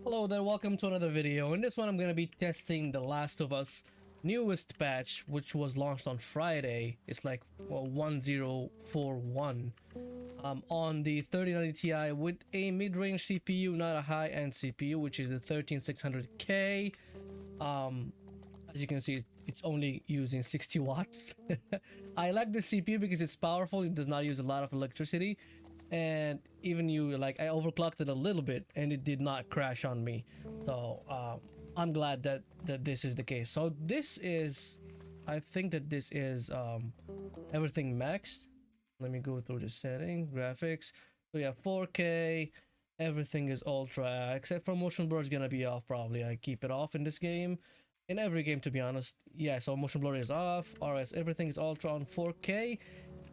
Hello there, welcome to another video. In this one I'm going to be testing The Last of Us newest patch, which was launched on Friday. It's like, well, 1041 on the 3090 Ti with a mid-range CPU, not a high-end CPU, which is the 13600K. As you can see, it's only using 60 watts. I like the CPU because it's powerful. It does not use a lot of electricity. And even I overclocked it a little bit and it did not crash on me. So I'm glad that this is the case. So this is, I think that this is everything maxed. Let me go through the settings, graphics. So yeah, 4K, everything is ultra, except for motion blur is gonna be off probably. I keep it off in this game. In every game, to be honest. Yeah, so motion blur is off, RS, everything is ultra on 4K.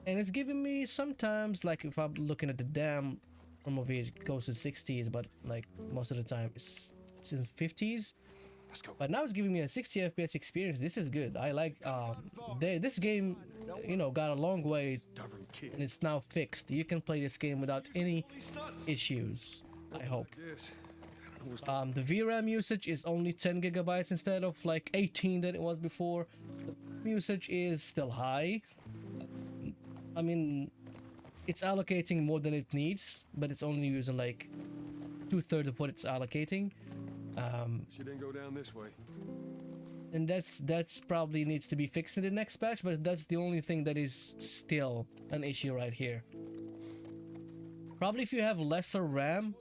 And it's giving me sometimes, like if I'm looking at the DAM from over here, it goes to 60s, but like most of the time it's in 50s. Let's go. But now it's giving me a 60 FPS experience. This is good. I like this game, you know, got a long way and it's now fixed. You can play this game without any issues, I hope. The VRAM usage is only 10 gigabytes instead of like 18 that it was before. The usage is still high. I mean, it's allocating more than it needs, but it's only using like 2/3 of what it's allocating. She didn't go down this way. And that's probably needs to be fixed in the next patch, but that's the only thing that is still an issue right here. Probably if you have lesser RAM.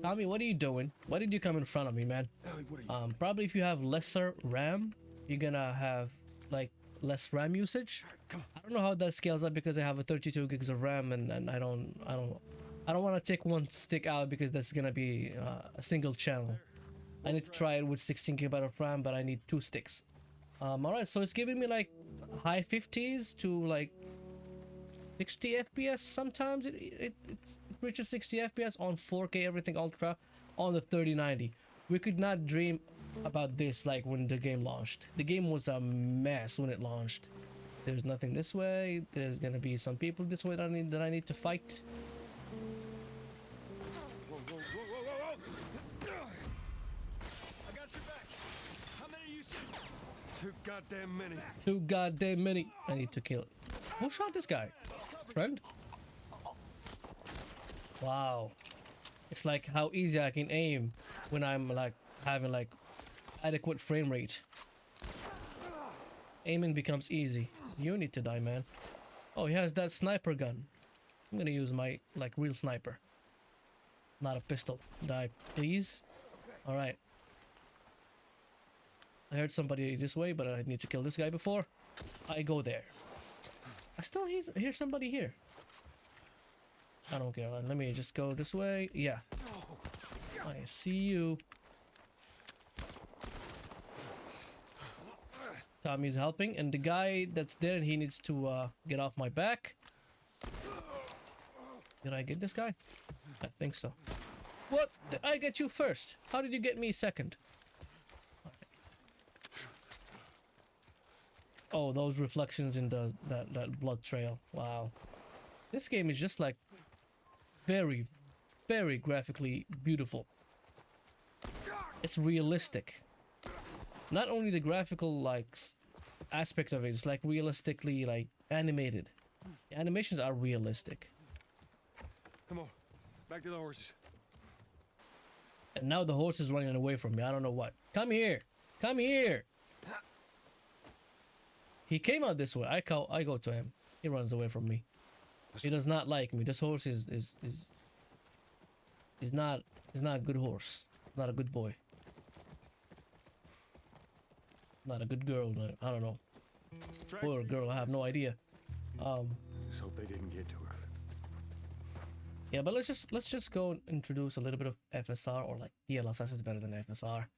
Tommy, what are you doing? Why did you come in front of me, man? Ellie, what are you? Probably if you have lesser RAM, you're gonna have like less RAM usage. I don't know how that scales up because I have a 32 gigs of RAM and I don't want to take one stick out because that's gonna be a single channel. I need to try it with 16 gigabyte of RAM, but I need 2 sticks. All right, so it's giving me like high 50s to like 60 FPS. Sometimes it reaches 60 FPS on 4K, everything ultra on the 3090. We could not dream about this like when the game launched. The game was a mess when it launched. There's nothing this way. There's gonna be some people this way that I need to fight. Whoa, whoa, whoa, whoa, whoa, whoa! I got your back. How many you see? Too goddamn many. Too goddamn many. I need to kill it. Who shot this guy? Friend? Wow. It's like how easy I can aim when I'm like having like adequate frame rate. Aiming becomes easy. You need to die, man. Oh, he has that sniper gun. I'm gonna use my like real sniper, not a pistol. Die, please. All right. I heard somebody this way, but I need to kill this guy before I go there. I still hear somebody here. I don't care. Let me just go this way. Yeah. I see you. Tommy's helping, and the guy that's there, he needs to get off my back. Did I get this guy? I think so. What? Did I get you first? How did you get me second? Oh, those reflections in that blood trail. Wow. This game is just like very, very graphically beautiful. It's realistic. Not only the graphical like aspect of it, it's like realistically like animated. The animations are realistic. Come on, back to the horses. And now the horse is running away from me. I don't know what. Come here. Come here. He came out this way. I go to him. He runs away from me. He does not like me. This horse is not a good horse. Not a good boy. Not a good girl. I don't know. Boy or girl, I have no idea. Just hope they didn't get to her. Yeah, but let's just go and introduce a little bit of FSR, or like DLSS is better than FSR.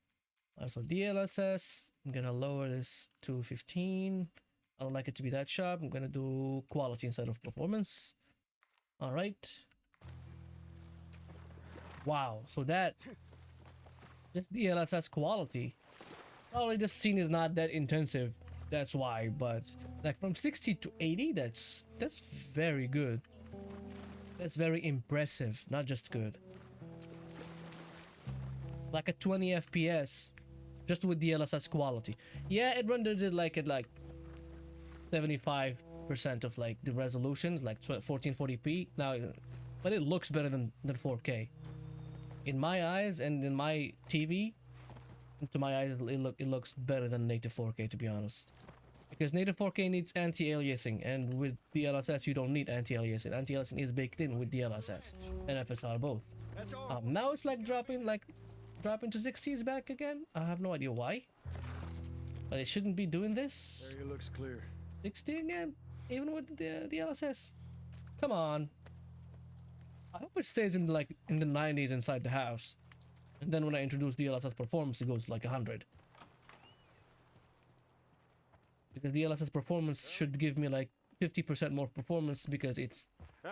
So DLSS, I'm gonna lower this to 15. I don't like it to be that sharp. I'm gonna do quality instead of performance. All right. Wow. So this DLSS quality. Probably this scene is not that intensive. That's why. But like from 60 to 80, that's very good. That's very impressive. Not just good. like a 20 FPS, just with DLSS quality. Yeah, it rendered it like at like 75% of like the resolution, like 1440p now, but it looks better than 4K in my eyes, and in my TV, to my eyes, it looks better than native 4K, to be honest. Because native 4K needs anti-aliasing, and with DLSS you don't need anti-aliasing. Anti-aliasing is baked in with DLSS and FSR both. That's all. Now it's like dropping to 60s back again. I have no idea why, but it shouldn't be doing this. Area looks clear. 60 again, even with the DLSS. Come on. I hope it stays in the 90s inside the house, and then when I introduce DLSS performance, it goes like 100. Because DLSS performance should give me like 50% more performance because it's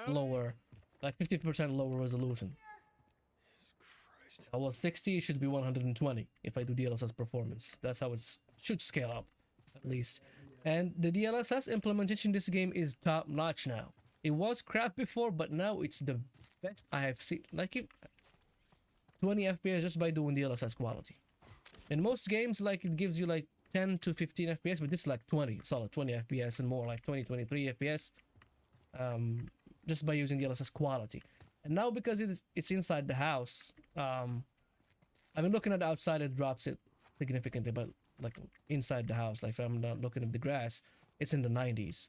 lower, like 50% lower resolution. Well, 60 should be 120 if I do DLSS performance. That's how it should scale up, at least. And the DLSS implementation in this game is top notch now. It was crap before, but now it's the best I have seen. Like 20 FPS just by doing DLSS quality. In most games, like it gives you like 10 to 15 FPS, but this is like 20, solid 20 FPS and more, like 20, 23 FPS, just by using DLSS quality. And now because it's inside the house, I mean, looking at the outside, it drops it significantly, but like inside the house, like if I'm not looking at the grass, it's in the 90s,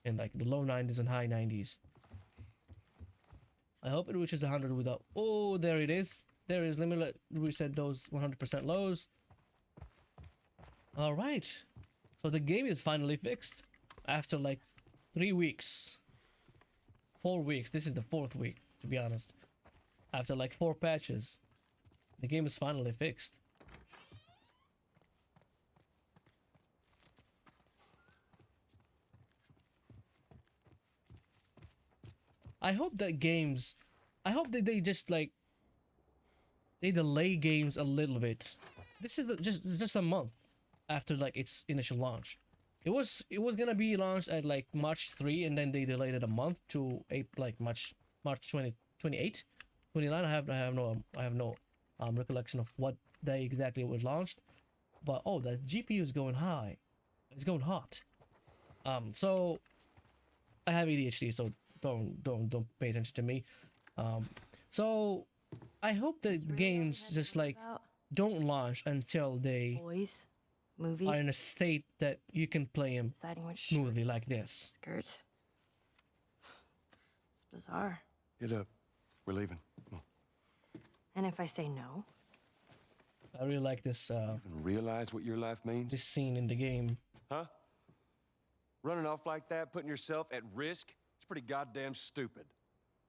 in like the low 90s and high 90s. I hope it reaches 100 without. Oh, there it is. There it is. Let me reset those 100% lows. All right. So the game is finally fixed after like 3 weeks, 4 weeks. This is the 4th week, to be honest. After like 4 patches, the game is finally fixed. I hope that they just like they delay games a little bit. This is just a month after like its initial launch. It was gonna be launched at like March 3, and then they delayed it a month to March 28, 29. I have no recollection of what day exactly it was launched, but oh, the GPU is going high. It's going hot. So I have ADHD, so don't pay attention to me. So I hope that games just like don't launch until they Boys, movies, are in a state that you can play them deciding which smoothly like this. skirt. It's bizarre. Get up. We're leaving. Come on. And if I say no, I really like this Even realize what your life means? this scene in the game. Huh? Running off like that, putting yourself at risk? It's pretty goddamn stupid.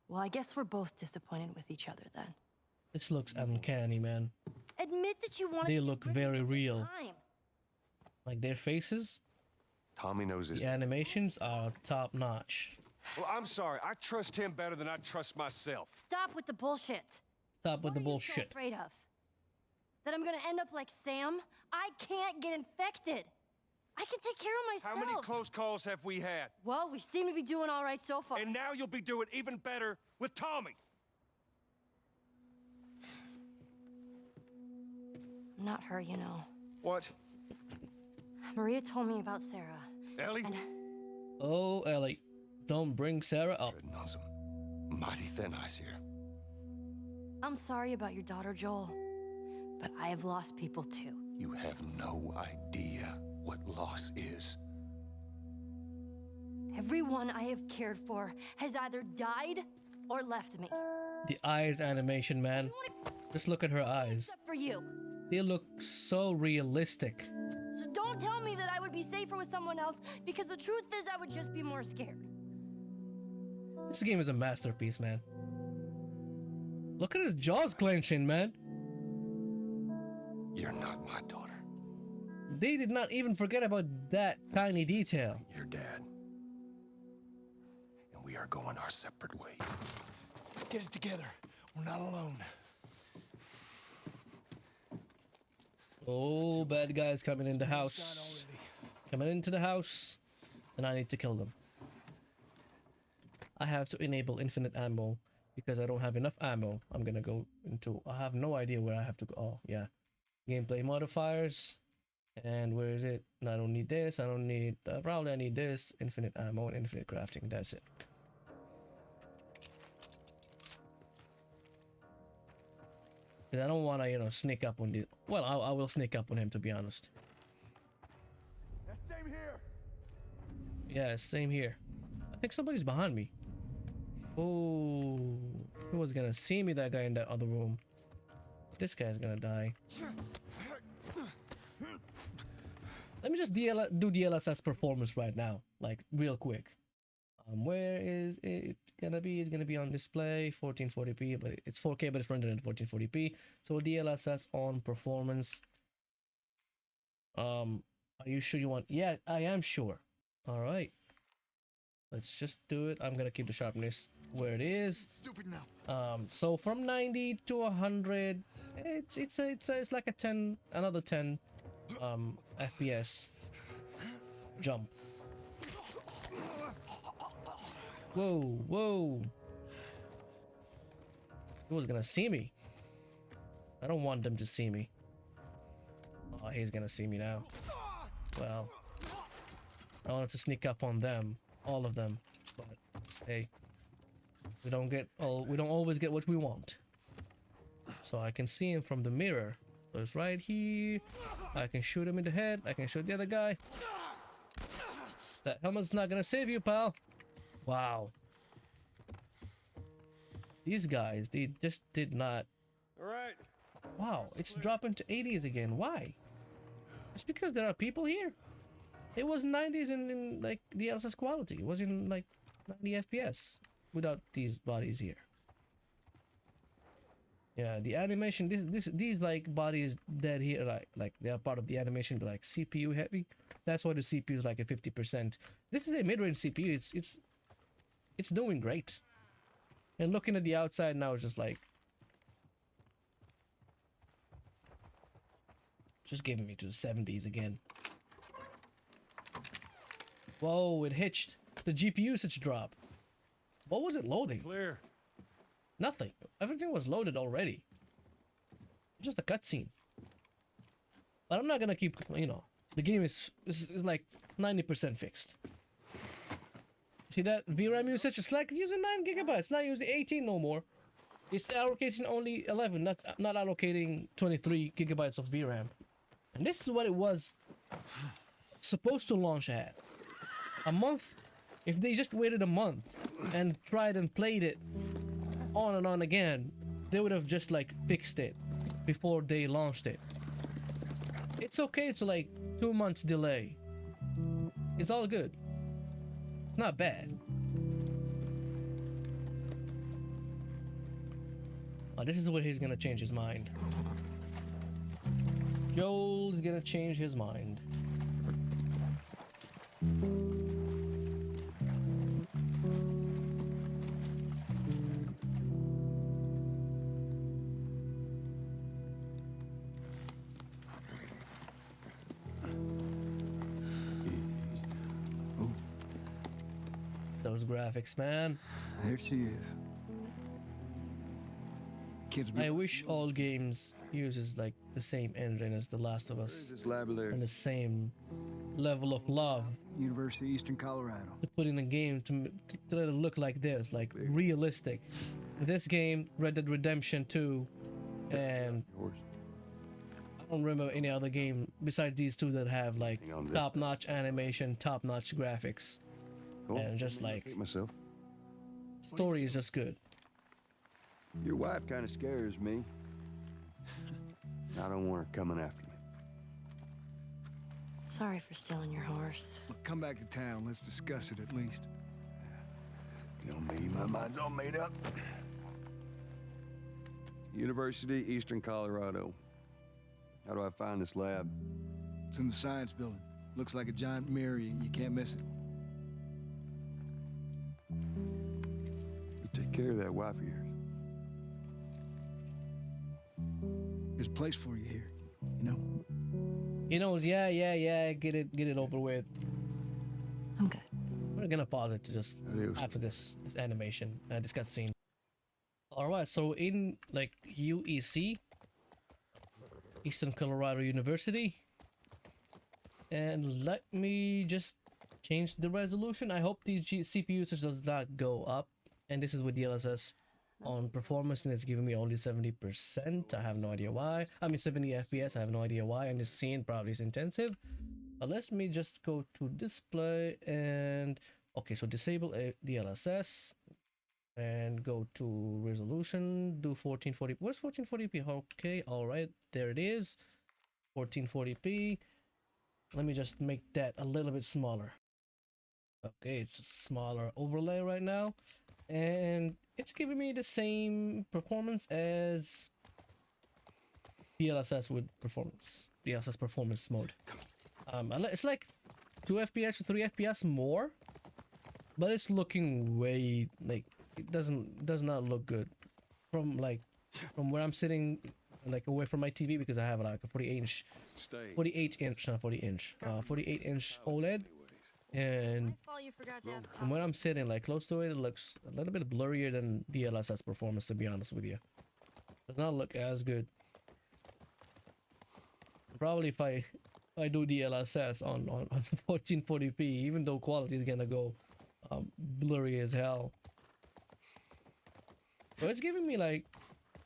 well, I guess we're both disappointed with each other then. This looks uncanny, man. Admit that you want They look very real. time. Like their faces, Tommy knows his. the animations are top notch. Well, I'm sorry. I trust him better than I trust myself. Stop with the bullshit. Stop with the What are you so bullshit. afraid of? That I'm gonna end up like Sam? I can't get infected. I can take care of myself. How many close calls have we had? Well, we seem to be doing all right so far. And now you'll be doing even better with Tommy. I'm not her, you know. What? Maria told me about Sarah. Ellie? And Oh, Ellie, don't bring Sarah up. Treading on some mighty thin ice here. I'm sorry about your daughter, Joel. But I have lost people too. You have no idea what loss is. Everyone I have cared for has either died or left me. The eyes animation, man. Just look at her eyes. Except for you. They look so realistic. So don't tell me that I would be safer with someone else, because the truth is I would just be more scared. This game is a masterpiece, man. Look at his jaws clenching, man. You're not my daughter. They did not even forget about that tiny detail. Your dad. And we are going our separate ways. Get it together. We're not alone. Oh, bad guys coming in the house. Coming into the house. And I need to kill them. I have to enable infinite ammo because I don't have enough ammo. I'm gonna go into, I have no idea where I have to go. Oh yeah, gameplay modifiers. And where is it? No, I don't need this. I don't need, probably I need this. Infinite ammo and infinite crafting. That's it. Because I don't want to, you know, sneak up on the, well, I will sneak up on him, to be honest. Same here. Yeah, same here. I think somebody's behind me. Oh, who was gonna see me? That guy in that other room. This guy's gonna die. Let me just do DLSS performance right now, like real quick. Where is it gonna be? It's gonna be on display, 1440p, but it's 4K, but it's rendered in 1440p. So DLSS on performance. Are you sure you want? Yeah, I am sure. All right, let's just do it. I'm gonna keep the sharpness where it is. Stupid now. So from 90 to 100, it's like a 10, another 10 FPS jump. Whoa. He was gonna see me. I don't want them to see me. Oh, he's gonna see me now. Well, I wanted to sneak up on them, all of them, but hey, we don't always get what we want. So I can see him from the mirror. So it's right here. I can shoot him in the head. I can shoot the other guy. That helmet's not gonna save you, pal. Wow. These guys, they just did not. All right. Wow, it's dropping to 80s again. Why? It's because there are people here. It was 90s in like the DLSS quality. It was in like 90 FPS without these bodies here. Yeah, the animation, these like bodies that here, like they are part of the animation, but like CPU heavy. That's why the CPU is like at 50%. This is a mid-range CPU. It's doing great. And looking at the outside now, it's just like, just giving me to the 70s again. Whoa, it hitched. The GPU usage drop. What was it loading? Clear. Nothing. Everything was loaded already. Just a cutscene. But I'm not gonna keep, you know, the game is like 90% fixed. See that VRAM usage? It's like using 9 gigabytes, not using 18 no more. It's allocating only 11, not allocating 23 gigabytes of VRAM. And this is what it was supposed to launch at. A month. If they just waited a month and tried and played it on and on again, they would have just like fixed it before they launched it. It's okay to like 2 months delay. It's all good. It's not bad. Oh, this is where he's gonna change his mind. Joel's gonna change his mind. Those graphics, man. There she is. Kids be I wish all games uses like the same engine as The Last of Us this library. and the same level of love University of Eastern Colorado. to put in a game to let it look like this, like realistic. This game, Red Dead Redemption 2, and I don't remember any other game besides these two that have like top-notch animation, top-notch graphics, and just like myself. story is just good. Your wife kind of scares me. I don't want her coming after me. Sorry for stealing your horse. Look, come back to town. Let's discuss it at least. You know me, my mind's all made up. University, Eastern Colorado. How do I find this lab? It's in the science building. Looks like a giant mirror. You can't miss it. You take care of that wife of yours. There's a place for you here, you know? You know, yeah, get it over with. I'm good. We're gonna pause it to just Adios. after this animation, this cutscene. All right, so in like UEC, Eastern Colorado University, and let me just change the resolution. I hope the CPU usage does not go up, and this is with DLSS on performance, and it's giving me only 70%. I have no idea why. I mean 70 FPS. I have no idea why, and this scene probably is intensive. But let me just go to display and okay, so disable DLSS and go to resolution, do 1440. Where's 1440p? Okay, all right, there it is, 1440p. Let me just make that a little bit smaller. Okay, it's a smaller overlay right now, and it's giving me the same performance as DLSS with performance, DLSS performance mode. It's like 2 FPS or 3 FPS more, but it's looking way like it does not look good from where I'm sitting, like away from my TV, because I have like a 48 inch OLED, and You forgot to ask from where I'm sitting like close to it, it looks a little bit blurrier than DLSS performance, to be honest with you. Does not look as good. Probably if I do DLSS on 1440p, even though quality is gonna go blurry as hell. So it's giving me like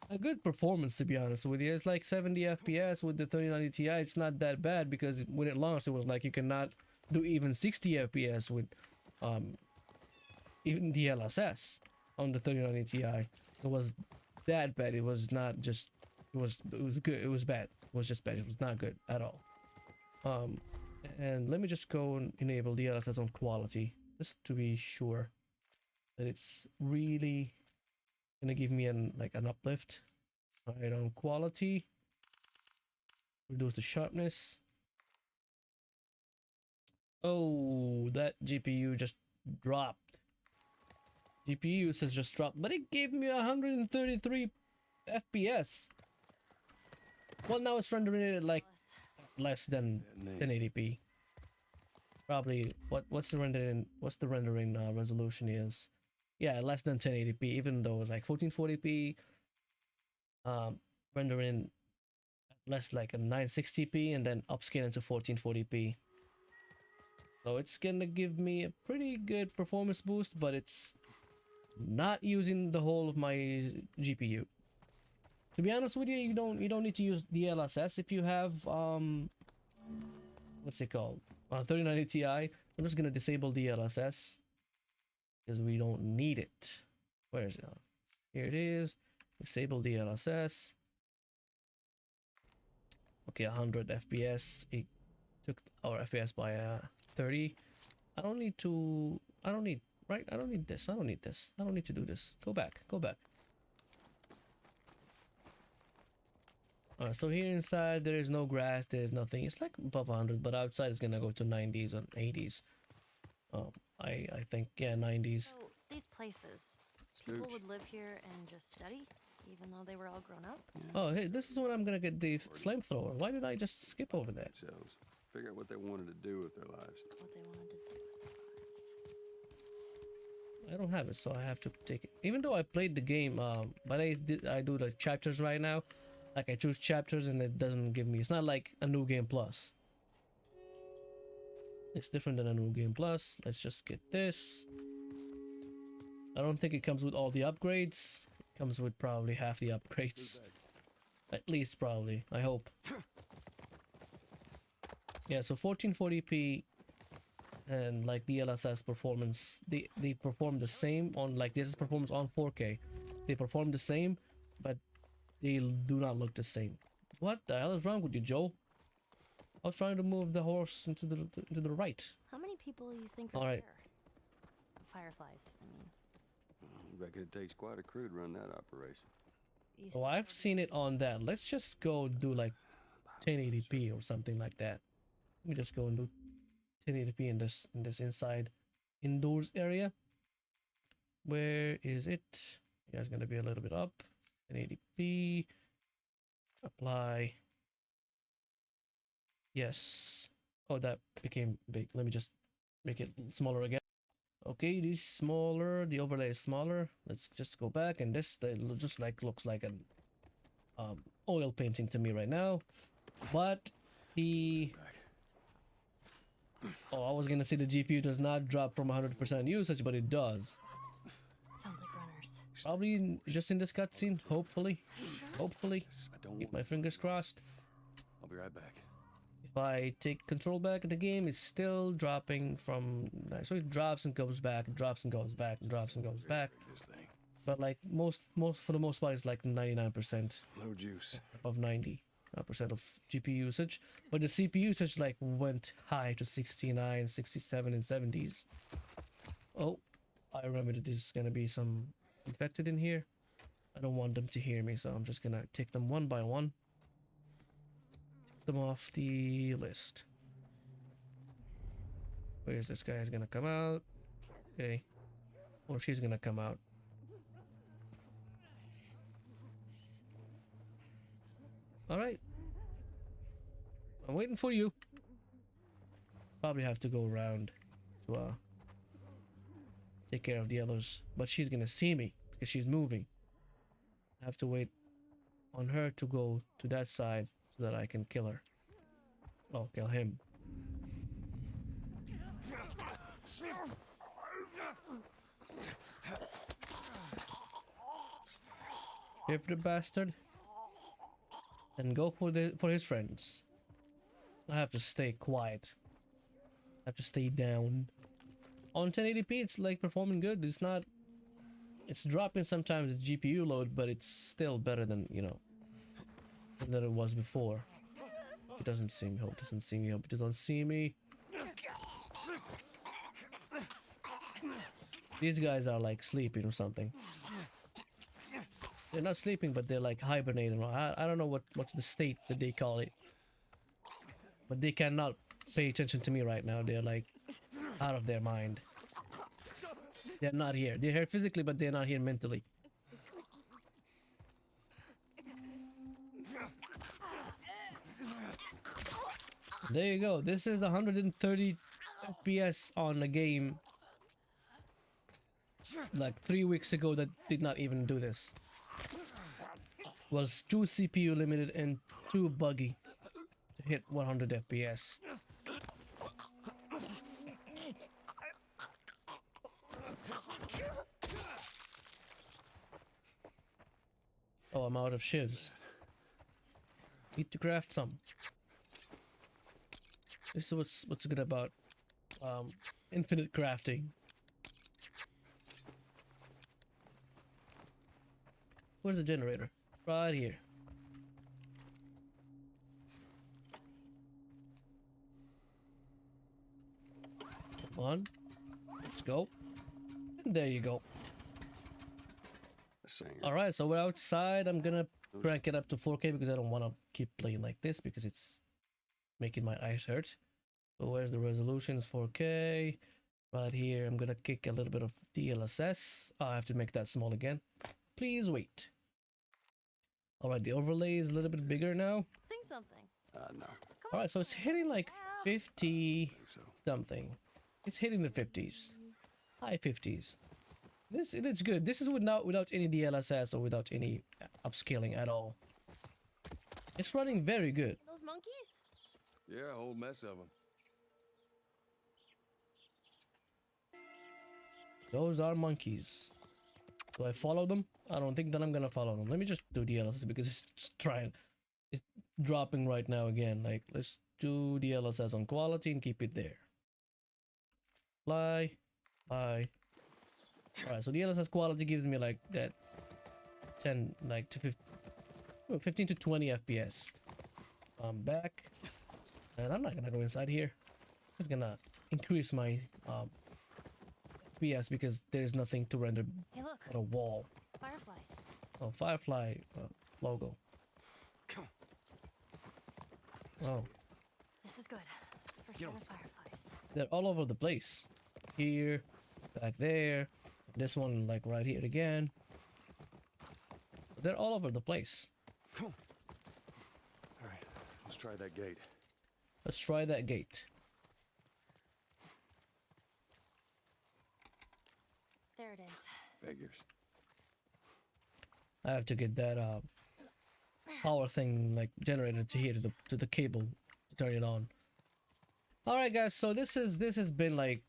a good performance, to be honest with you. It's like 70 FPS with the 3090 Ti. It's not that bad, because when it launched, it was like you cannot do even 60 FPS with even DLSS on the 3090 Ti. It was that bad. It was not just. It was good. It was bad. It was just bad. It was not good at all. And let me just go and enable DLSS on quality, just to be sure that it's really gonna give me an uplift. All right, on quality, reduce the sharpness. Oh, that GPU just dropped. GPU says just dropped, but it gave me 133 FPS. Well, now it's rendering it like less than 1080p. Probably what's the rendering resolution is? Yeah, less than 1080p, even though like 1440p rendering less like a 960p, and then upscaling to 1440p. So it's gonna give me a pretty good performance boost, but it's not using the whole of my GPU. To be honest with you, you don't need to use DLSS if you have what's it called, 3090 Ti. I'm just gonna disable DLSS because we don't need it. Where is it? Here it is. Disable DLSS. Okay, 100 FPS. It took our FPS by 30. I don't need right? I don't need this. I don't need to do this. Go back. Alright, so here inside there is no grass, there's nothing. It's like above 100, but outside it's gonna go to 90s or 80s. I think, yeah, 90s. So these places, people would live here and just study, even though they were all grown up? Oh, hey, this is when I'm gonna get the flamethrower. Why did I just skip over that? Themselves. Figure out what they wanted to do with their lives. What they wanted to do with their lives. I don't have it, so I have to take it. Even though I played the game, but I do the chapters right now. Like I choose chapters and it doesn't give me. It's not like a new game plus. It's different than a new game plus. Let's just get this. I don't think it comes with all the upgrades. It comes with probably half the upgrades. At least, probably. I hope. Yeah, so 1440p and like DLSS performance, they perform the same on like this is performance on 4K. They perform the same, but they do not look the same. What the hell is wrong with you, Joe? I was trying to move the horse into the right. How many people you think are All right. there? Fireflies, I mean. I reckon it takes quite a crew to run that operation. You Oh, think I've they'll seen it on that. Let's just go do like 1080p or something like that. Let me just go and do 1080p in this inside indoors area. Where is it? You guys gonna be a little bit up. 1080p. Apply. Yes. Oh, that became big. Let me just make it smaller again. Okay, this smaller, the overlay is smaller. Let's just go back, and this just like looks like an oil painting to me right now. But the I was gonna say the GPU does not drop from 100% usage, but it does. Sounds like runners. Probably just in this cutscene. Hopefully, hopefully. I don't Keep want. my fingers crossed. I'll be right back. If I take control back of the game, it's still dropping from. So it drops and goes back, it drops and goes back, and drops and goes back. This thing. But like for the most part, it's like 99%, No juice. above 90% of GPU usage. But the CPU usage like went high to 69, 67, and 70s. Oh, I remember that there's gonna be some infected in here. I don't want them to hear me, so I'm just gonna take them one by one. Them off the list. Where's this guy? Is gonna come out? Okay, or she's gonna come out. All right, I'm waiting for you. Probably have to go around to take care of the others, but she's gonna see me because she's moving. I have to wait on her to go to that side so that I can kill her. Oh, kill him. Give the bastard and go for his friends. I have to stay quiet. I have to stay down. On 1080p, it's like performing good. It's not. It's dropping sometimes the GPU load, but it's still better than than it was before. It doesn't see me. Hope it doesn't see me. Hope it doesn't see me. These guys are like sleeping or something. They're not sleeping, but they're like hibernating. I don't know what's the state that they call it. But they cannot pay attention to me right now. They're like out of their mind. They're not here. They're here physically, but they're not here mentally. There you go. This is the 130 FPS on the game. Like 3 weeks ago that did not even do this. Was 2 CPU limited and 2 buggy to hit 100 FPS. Oh, I'm out of shivs. Need to craft some. This is what's good about infinite crafting. Where's the generator? Right here. Come on. Let's go. And there you go. Alright, so we're outside. I'm gonna crank it up to 4K because I don't want to keep playing like this because it's making my eyes hurt. So where's the resolution? It's 4K. Right here, I'm gonna kick a little bit of DLSS. I have to make that small again. Please wait. Alright, the overlay is a little bit bigger now. Sing something. No. Alright, so it's hitting like 50 something. It's hitting the 50s. High 50s. It's good. This is without any DLSS or without any upscaling at all. It's running very good. Those monkeys? Yeah, a whole mess of them. Those are monkeys. Do I follow them? I don't think that I'm gonna follow them. Let me just do DLSS because it's it's dropping right now again. Like, let's do DLSS on quality and keep it there. Fly. Alright, so DLSS quality gives me like that 10 like to 15 to 20 FPS. I'm back. And I'm not gonna go inside here. I'm just gonna increase my FPS because there's nothing to render Hey, look. on a wall. Fireflies. Oh, Firefly logo. Come Oh, This is good. First Get sign 'em. of fireflies. they're all over the place. Here, back there, this one like right here again. They're all over the place. Come on. All right, let's try that gate. Let's try that gate. There it is. Figures. I have to get that power thing like generated to here to the cable to turn it on. All right, guys. So this has been like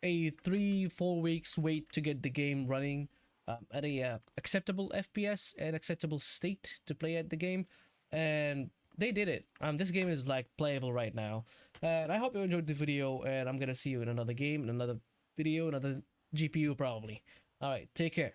a 3-4 weeks wait to get the game running at a acceptable FPS and acceptable state to play at the game, and they did it. This game is like playable right now, and I hope you enjoyed the video, and I'm gonna see you in another game, in another video, another GPU probably. All right, take care.